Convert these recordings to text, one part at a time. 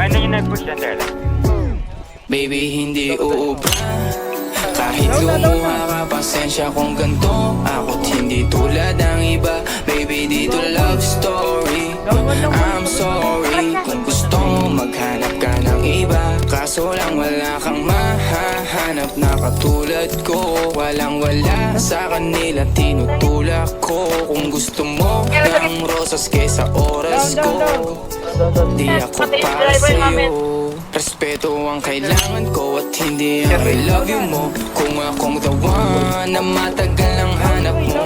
Paano yung nag-push yan, Dela? Baby, hindi uubra. Kahit lumuha ka, pasensya kung ganto. Ako't hindi tulad ng iba. Baby, dito love story. I'm sorry kung gusto mo maghanap ka ng iba. Kaso lang wala kang mahahanap na katulad ko. Walang wala sa kanila, tinutulak ko. Kung gusto mo ng rosas kesa oras ko, di ako para sa'yo. Respeto ang kailangan ko at hindi ang I love you mo. Kung akong the one na matagal ang hanap mo,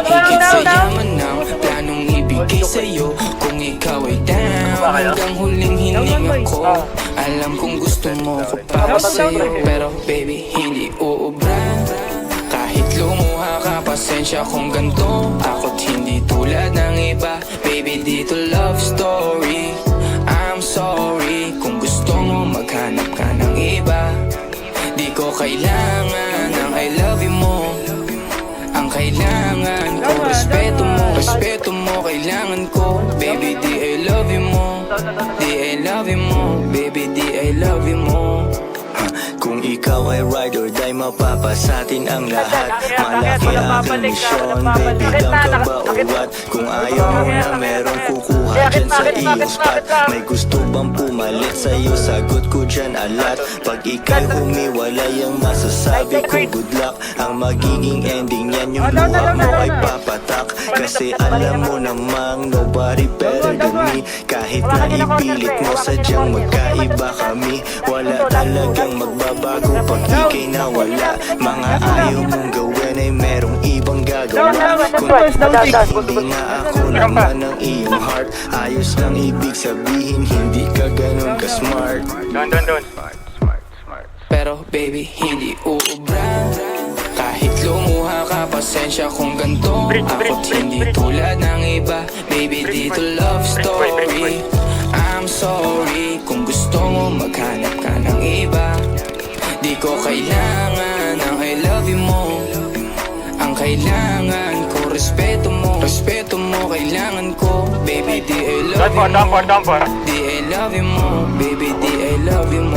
higit sa yaman ng planong ibigay sa'yo. Kung ikaw ay down hanggang huling hininga ko, alam kong gusto mo ko para sa'yo. Pero baby, hindi uubra. Kahit lumuha ka, pasensya kung ganto. Ako't hindi tulad ng iba. Baby, dito love story. I'm sorry kung gusto mo maghanap ka ng iba. Di ko kailangan ng I love you mo. Ang kailangan ko, respeto mo. Respeto mo, kailangan ko. Baby, di I love you mo. Di I love you mo. Baby, di I love you mo. Kung ikaw ay ride or die, mapapasatin ang lahat. Malaki aking misyon, baby, lang ka ba o what? Kung ayaw mo na merong kukuha dyan sa iyong spot. May gusto bang pumalit sa'yo, sagot ko dyan alat. Pag ika'y humiwalay, ang masasabi ko good luck. Ang magiging ending yan, yung luha mo ay papatak. Kasi alam mo namang nobody better than me. Kahit na ipilit mo, sadyang magkaiba kami. Wala talagang magbabago pag ika'y nawala. Mga ayaw mong gawin ay merong ibang gagawa. Kung hindi nga ako naman ang iyong heart, ayos lang ibig sabihin, hindi ka ganun ka-smart. Doon. Pero baby, hindi uubra. Kahit lumuha ka, pasensya kung ganto. Ako't hindi tulad ng iba. Baby, dito love story. I'm sorry kung gusto mo maghanap ka ng iba. Di ko kailangan ng I love you mo. Ang kailangan ko, respeto mo. Respeto mo, kailangan ko. Baby, di I love you mo. Down for. Di I love you mo. Baby, di I love you mo.